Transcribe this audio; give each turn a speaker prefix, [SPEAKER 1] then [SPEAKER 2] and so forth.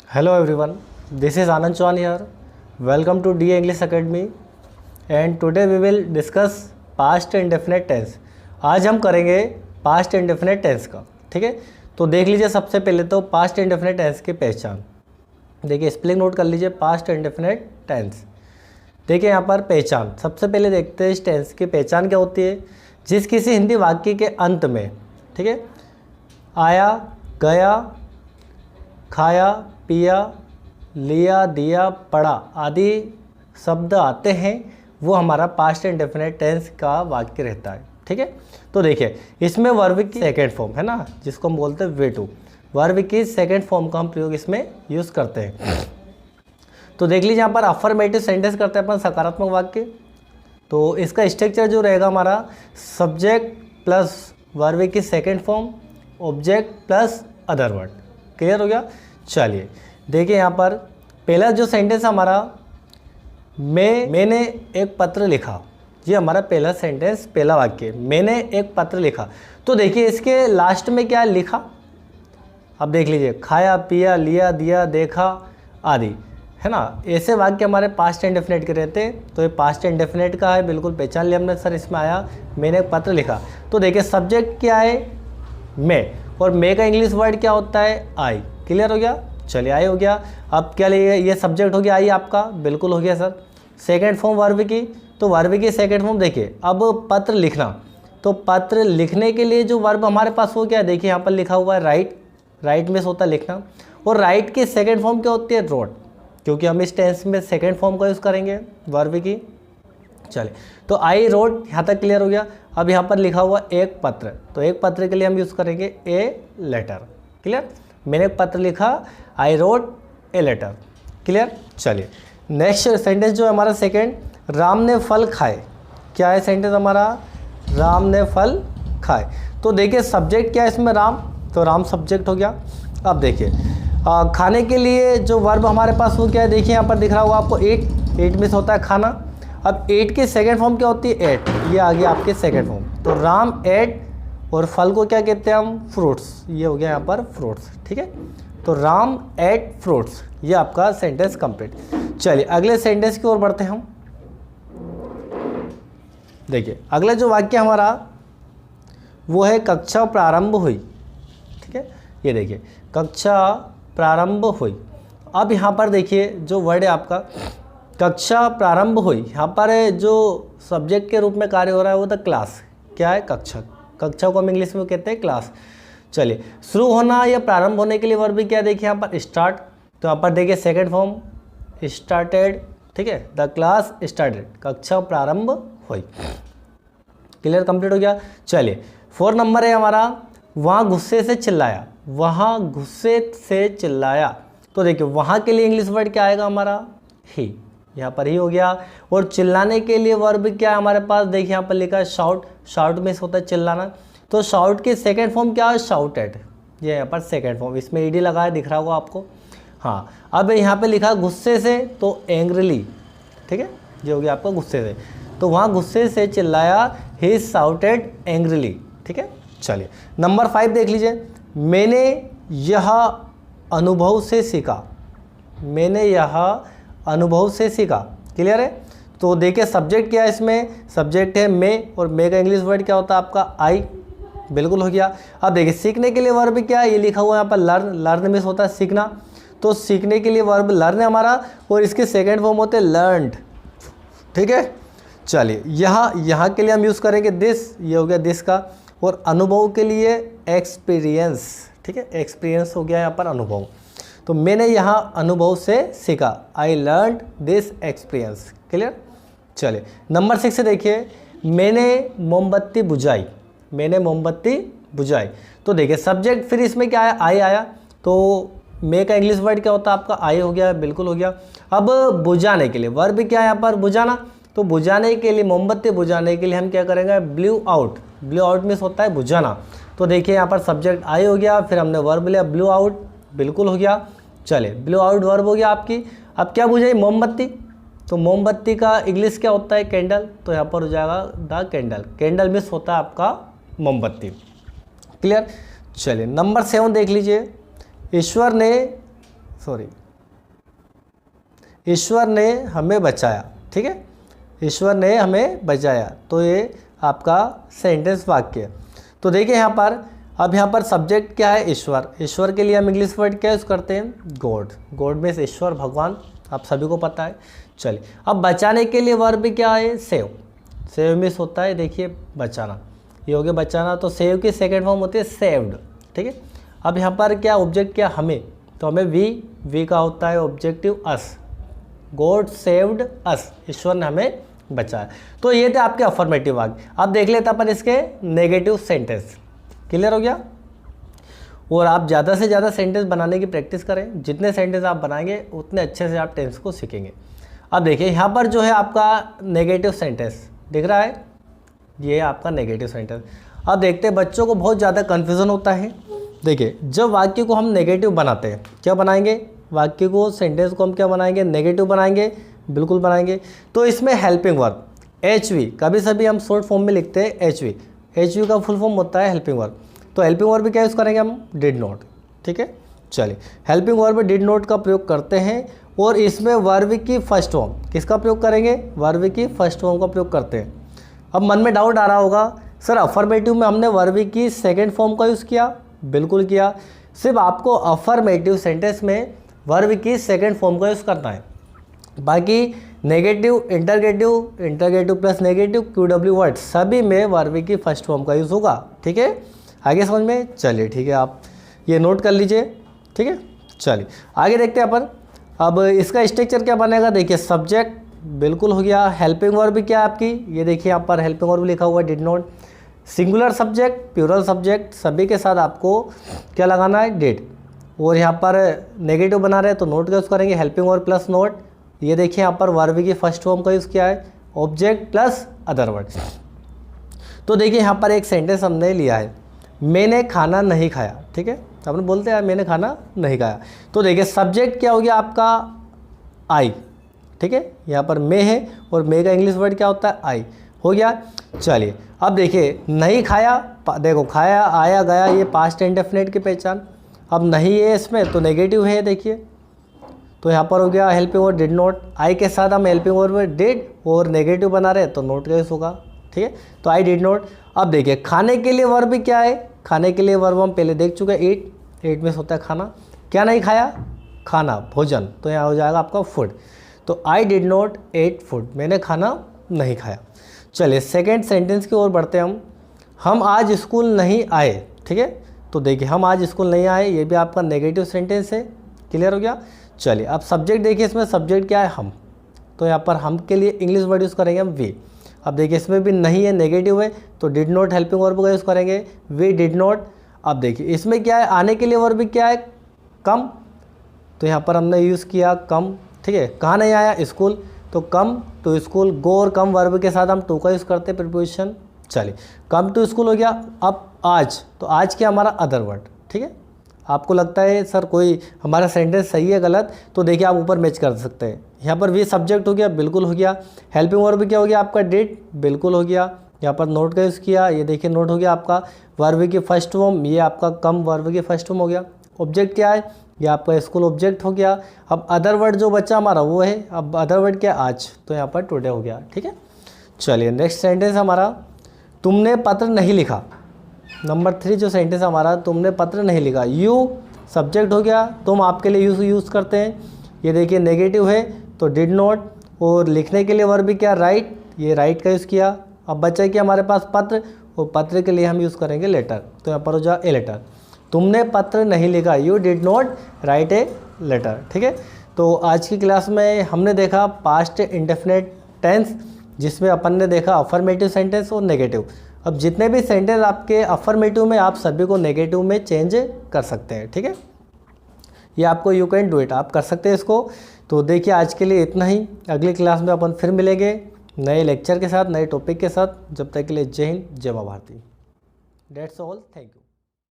[SPEAKER 1] Hello everyone, this is Anand Chauhan here. Welcome to DA English Academy and today we will discuss past indefinite tense. आज हम करेंगे past indefinite tense का, ठीक है। तो देख लीजिए सबसे पहले तो past indefinite tense की पहचान। देखिए स्पेलिंग नोट कर लीजिए past indefinite tense। देखिए यहाँ पर पहचान, सबसे पहले देखते हैं इस टेंस की पहचान क्या होती है। जिस किसी हिंदी वाक्य के अंत में, ठीक है, आया, गया, खाया, पिया, लिया, दिया, पढ़ा आदि शब्द आते हैं वो हमारा पास्ट इंडेफिनिट टेंस का वाक्य रहता है, ठीक है। तो देखिए इसमें वर्ब की सेकेंड फॉर्म है ना, जिसको हम बोलते हैं वे टू, वर्ब की सेकेंड फॉर्म का हम प्रयोग इसमें यूज़ करते हैं। तो देख लीजिए यहाँ पर अफर्मेटिव सेंटेंस करते हैं अपन, सकारात्मक वाक्य। तो इसका स्ट्रक्चर जो रहेगा हमारा, सब्जेक्ट प्लस वर्ब की second form, object plus other word. Clear हो गया। चलिए देखिए यहाँ पर पहला जो सेंटेंस हमारा, मैंने एक पत्र लिखा, ये हमारा पहला सेंटेंस, पहला वाक्य, मैंने एक पत्र लिखा। तो देखिए इसके लास्ट में क्या लिखा, अब देख लीजिए, खाया, पिया, लिया, दिया, देखा आदि, है ना। ऐसे वाक्य हमारे पास्ट इंडेफिनिट के रहते हैं। तो ये पास्ट इंडेफिनिट का है, बिल्कुल पहचान लिया हमने सर, इसमें आया मैंने एक पत्र लिखा। तो देखिए सब्जेक्ट क्या है, मैं, और मैं का इंग्लिश वर्ड क्या होता है, आई। क्लियर हो गया। चलिए आई हो गया। अब क्या लगेगा, ये सब्जेक्ट हो गया आई आपका, बिल्कुल हो गया सर। सेकंड फॉर्म वर्ब की, तो वर्ब की सेकंड फॉर्म देखिए, अब पत्र लिखना, तो पत्र लिखने के लिए जो वर्ब हमारे पास हो गया, देखिए यहाँ पर लिखा हुआ है राइट, राइट में होता है लिखना, और राइट की सेकेंड फॉर्म क्या होती है, रोट, क्योंकि हम इस टेंस में सेकेंड फॉर्म का यूज़ करेंगे वर्ब की। चलिए तो आई रोट, यहाँ तक क्लियर हो गया। अब यहाँ पर लिखा हुआ एक पत्र, तो एक पत्र के लिए हम यूज़ करेंगे ए लेटर। क्लियर, मैंने एक पत्र लिखा, I wrote a letter. Clear. चलिए नेक्स्ट सेंटेंस जो है हमारा सेकंड, राम ने फल खाए। क्या है सेंटेंस हमारा, राम ने फल खाए। तो देखिए सब्जेक्ट क्या है इसमें, राम, तो राम सब्जेक्ट हो गया। अब देखिए खाने के लिए जो वर्ब हमारे पास वो क्या है, देखिए यहाँ पर दिख रहा होगा आपको, एट, एट में से होता है खाना। अब एट की सेकेंड फॉर्म क्या होती है, एट, ये आ गया आपके सेकेंड फॉर्म। तो राम एट, और फल को क्या कहते हैं हम, फ्रूट्स, ये हो गया यहाँ पर फ्रूट्स, ठीक है। तो राम एट फ्रूट्स, ये आपका सेंटेंस कंप्लीट। चलिए अगले सेंटेंस की ओर बढ़ते हैं हम। देखिए अगला जो वाक्य हमारा वो है, कक्षा प्रारंभ हुई। ठीक है, ये देखिए कक्षा प्रारंभ हुई। अब यहाँ पर देखिए जो वर्ड है आपका, कक्षा प्रारंभ हुई, यहाँ पर जो सब्जेक्ट के रूप में कार्य हो रहा है वो द क्लास। क्या है, कक्षा, कक्षा को हम इंग्लिश में कहते हैं क्लास। चलिए शुरू होना या प्रारंभ होने के लिए वर्ब क्या, देखिए यहाँ पर स्टार्ट, तो यहाँ पर देखिए सेकंड फॉर्म स्टार्टेड, ठीक है, द क्लास स्टार्टेड, कक्षा प्रारंभ हुई। क्लियर, कंप्लीट हो गया। चलिए 4 नंबर है हमारा, वहाँ गुस्से से चिल्लाया, वहाँ गुस्से से चिल्लाया। तो देखिए वहाँ के लिए इंग्लिश वर्ड क्या आएगा हमारा, ही, यहाँ पर ही हो गया। और चिल्लाने के लिए वर्ब क्या है हमारे पास, देखिए यहाँ पर लिखा है शाउट, शाउट में से होता है चिल्लाना। तो शाउट की सेकंड फॉर्म क्या है, शाउटेड, ये यहाँ पर सेकंड फॉर्म, इसमें ईडी लगा है, दिख रहा होगा आपको। हाँ अब यहाँ पे लिखा गुस्से से, तो एंग्रली, ठीक है, ये हो गया आपका गुस्से से। तो वहाँ गुस्से से चिल्लाया, ही शाउटेड एंग्रली, ठीक है। चलिए नंबर 5 देख लीजिए, मैंने यह अनुभव से सीखा, मैंने यह अनुभव से सीखा। क्लियर है। तो देखिए सब्जेक्ट क्या है इसमें, सब्जेक्ट है मैं, और मैं का इंग्लिश वर्ड क्या होता है आपका, आई, बिल्कुल हो गया। अब देखिए सीखने के लिए वर्ब क्या है, ये लिखा हुआ है यहाँ पर लर्न, लर्न में होता है सीखना। तो सीखने के लिए वर्ब लर्न है हमारा, और इसके सेकंड फॉर्म होते हैं लर्नड, ठीक है। चलिए यहाँ के लिए हम यूज़ करेंगे दिस, ये हो गया दिस का। और अनुभव के लिए एक्सपीरियंस, ठीक है, एक्सपीरियंस हो गया यहाँ पर अनुभव। तो मैंने यहाँ अनुभव से सीखा, I learned this experience. Clear. चलिए नंबर 6 से देखिए, मैंने मोमबत्ती बुझाई, मैंने मोमबत्ती बुझाई। तो देखिए सब्जेक्ट फिर इसमें क्या आया, आई आया। तो मैं का इंग्लिश वर्ड क्या होता है आपका, आई हो गया, बिल्कुल हो गया। अब बुझाने के लिए वर्ब क्या है यहाँ पर, बुझाना। तो बुझाने के लिए, मोमबत्ती बुझाने के लिए हम क्या करेंगे, ब्लू आउट, ब्लू आउट में होता है बुझाना। तो देखिए यहाँ पर सब्जेक्ट आई हो गया, फिर हमने वर्ब लिया ब्लू आउट, बिल्कुल हो गया। चले ब्लू आउट वर्ब हो गया आपकी। अब क्या बुझाई, मोमबत्ती। तो मोमबत्ती का इंग्लिश क्या होता है, कैंडल। तो यहाँ पर हो जाएगा द कैंडल, कैंडल मिस होता है आपका मोमबत्ती। क्लियर। चलिए नंबर 7 देख लीजिए, ईश्वर ने सॉरी, ईश्वर ने हमें बचाया, ठीक है, ईश्वर ने हमें बचाया, तो ये आपका सेंटेंस वाक्य है। तो देखिए यहाँ पर, अब यहाँ पर सब्जेक्ट क्या है, ईश्वर। ईश्वर के लिए हम इंग्लिश वर्ड क्या यूज़ करते हैं, गॉड। गॉड मीन्स ईश्वर, भगवान, आप सभी को पता है। चलिए, अब बचाने के लिए वर्ब क्या है, सेव। सेव मीन्स होता है, देखिए, बचाना, ये हो गया बचाना। तो सेव की सेकेंड फॉर्म होती है सेव्ड, ठीक है। अब यहाँ पर क्या ऑब्जेक्ट, क्या हमें, तो हमें वी का होता है ऑब्जेक्टिव अस, गॉड सेव्ड अस, ईश्वर ने हमें बचाया। तो ये थे आपके अफर्मेटिव वाक्य। अब देख लेते अपन इसके नेगेटिव सेंटेंस। क्लियर हो गया। और आप ज़्यादा से ज़्यादा सेंटेंस बनाने की प्रैक्टिस करें, जितने सेंटेंस आप बनाएंगे उतने अच्छे से आप टेंस को सीखेंगे। अब देखिए यहाँ पर जो है आपका नेगेटिव सेंटेंस दिख रहा है, ये है आपका नेगेटिव सेंटेंस। अब देखते हैं, बच्चों को बहुत ज़्यादा कन्फ्यूज़न होता है। देखिए, जब वाक्य को हम नेगेटिव बनाते हैं, क्या बनाएंगे, वाक्य को, सेंटेंस को हम क्या बनाएंगे, नेगेटिव बनाएंगे, बिल्कुल बनाएंगे। तो इसमें हेल्पिंग वर्ब HV, कभी सभी हम शॉर्ट फॉर्म में लिखते हैं HV। HV का फुल फॉर्म होता है हेल्पिंग वर्ब। तो हेल्पिंग वर्ब क्या यूज़ करेंगे हम, डिड नॉट, ठीक है। चलिए, हेल्पिंग वर्ब डिड नॉट का प्रयोग करते हैं, और इसमें वर्ब की फर्स्ट फॉर्म किसका प्रयोग करेंगे, वर्ब की फर्स्ट फॉर्म का प्रयोग करते हैं। अब मन में डाउट आ रहा होगा, सर अफर्मेटिव में हमने वर्ब की सेकेंड फॉर्म का यूज़ किया, बिल्कुल किया। सिर्फ आपको अफर्मेटिव सेंटेंस में वर्ब की सेकेंड फॉर्म का यूज़ करना है, बाकी negative, interrogative plus negative, QW word सभी में वर्ब की फर्स्ट फॉर्म का यूज़ होगा, ठीक है। आगे समझ में, चलिए ठीक है, आप ये नोट कर लीजिए, ठीक है। चलिए आगे देखते हैं अपन। अब इसका स्ट्रक्चर क्या बनेगा, देखिए, सब्जेक्ट बिल्कुल हो गया, हेल्पिंग वर्ब क्या है आपकी, ये देखिए यहाँ पर हेल्पिंग वर्ब लिखा हुआ है, did not. Singular subject, plural subject, सभी के साथ आपको क्या लगाना है, डिड। और यहाँ पर नेगेटिव बना रहे हैं तो नोट का यूज़ करेंगे, हेल्पिंग वर्ब प्लस नोट। ये देखिए यहाँ पर वर्ब की फर्स्ट फॉर्म का यूज़ किया है, ऑब्जेक्ट प्लस अदर वर्ड। तो देखिए यहाँ पर एक सेंटेंस हमने लिया है, मैंने खाना नहीं खाया, ठीक है। अपन बोलते हैं मैंने खाना नहीं खाया। तो देखिए सब्जेक्ट क्या हो गया आपका, आई, ठीक है। यहाँ पर मैं है, और मैं का इंग्लिश वर्ड क्या होता है, आई, हो गया। चलिए अब देखिए, नहीं खाया, देखो खाया, आया, गया, ये पास्ट इंडेफिनिट की पहचान। अब नहीं है इसमें तो नेगेटिव है, देखिए। तो यहाँ पर हो गया हेल्पिंग वर्ब डिड नॉट, आई के साथ हम हेल्पिंग वर्ब डिड और नेगेटिव बना रहे तो नोट का यूज़ होगा, ठीक है। तो आई डिड नॉट। अब देखिए, खाने के लिए वर्ब क्या है, खाने के लिए वर्ब हम पहले देख चुके हैं, ईट में होता है खाना। क्या नहीं खाया, खाना, भोजन, तो यहाँ हो जाएगा आपका फूड। तो I did not at food, मैंने खाना नहीं खाया। चलिए सेकेंड सेंटेंस की ओर बढ़ते हैं हम आज स्कूल नहीं आए, ठीक है। तो देखिए, हम आज स्कूल नहीं आए, ये भी आपका नेगेटिव सेंटेंस है, क्लियर हो गया। चलिए अब सब्जेक्ट देखिए, इसमें सब्जेक्ट क्या है, हम। तो यहाँ पर हम के लिए इंग्लिश वर्ड यूज़ करेंगे हम वी। अब देखिए इसमें भी नहीं है, नेगेटिव है, तो डिड नॉट हेल्पिंग वर्ब का यूज़ करेंगे, वी डिड नॉट। अब देखिए इसमें क्या है, आने के लिए वर्ब क्या है, कम। तो यहाँ पर हमने यूज़ किया कम, ठीक है। कहाँ नहीं आया, स्कूल, तो कम टू स्कूल। गो और कम वर्ब के साथ हम टू का यूज़ करते हैं प्रीपोजिशन। चलिए कम टू स्कूल हो गया। अब आज, तो आज क्या हमारा अदर वर्ड, ठीक है। आपको लगता है सर कोई हमारा सेंटेंस सही है गलत, तो देखिए आप ऊपर मैच कर सकते हैं। यहाँ पर वी सब्जेक्ट हो गया, बिल्कुल हो गया। हेल्पिंग वर्ब क्या हो गया आपका, डिड, बिल्कुल हो गया। यहाँ पर नोट का यूज़ किया, ये देखिए नोट हो गया आपका। वर्ब की फर्स्ट फॉर्म, ये आपका कम वर्ब की फर्स्ट फॉर्म हो गया। ऑब्जेक्ट क्या है, ये आपका स्कूल ऑब्जेक्ट हो गया। अब अदर वर्ड जो बच्चा हमारा वो है, अब अदर वर्ड क्या, आज, तो यहाँ पर टुडे हो गया, ठीक है। चलिए नेक्स्ट सेंटेंस हमारा, तुमने पत्र नहीं लिखा। नंबर 3 जो सेंटेंस हमारा, तुमने पत्र नहीं लिखा। यू सब्जेक्ट हो गया, तुम आपके लिए यूज़ करते हैं। ये देखिए नेगेटिव है, तो डिड नॉट। और लिखने के लिए वर्ब क्या, राइट, ये राइट का यूज़ किया। अब बचा कि हमारे पास पत्र, और पत्र के लिए हम यूज़ करेंगे लेटर, तो यहाँ पर हो जाए ए लेटर। तुमने पत्र नहीं लिखा, you did not write a letter, ठीक है। तो आज की क्लास में हमने देखा पास्ट इंडेफिनिट टेंस, जिसमें अपन ने देखा अफर्मेटिव सेंटेंस और नेगेटिव। अब जितने भी सेंटेंस आपके अफर्मेटिव में, आप सभी को नेगेटिव में चेंज कर सकते हैं, ठीक है। ये आपको यू कैन डू इट, आप कर सकते हैं इसको। तो देखिए आज के लिए इतना ही, अगली क्लास में अपन फिर मिलेंगे नए लेक्चर के साथ, नए टॉपिक के साथ। जब तक के लिए जय हिंद, जय मां Bharati. That's all, thank you.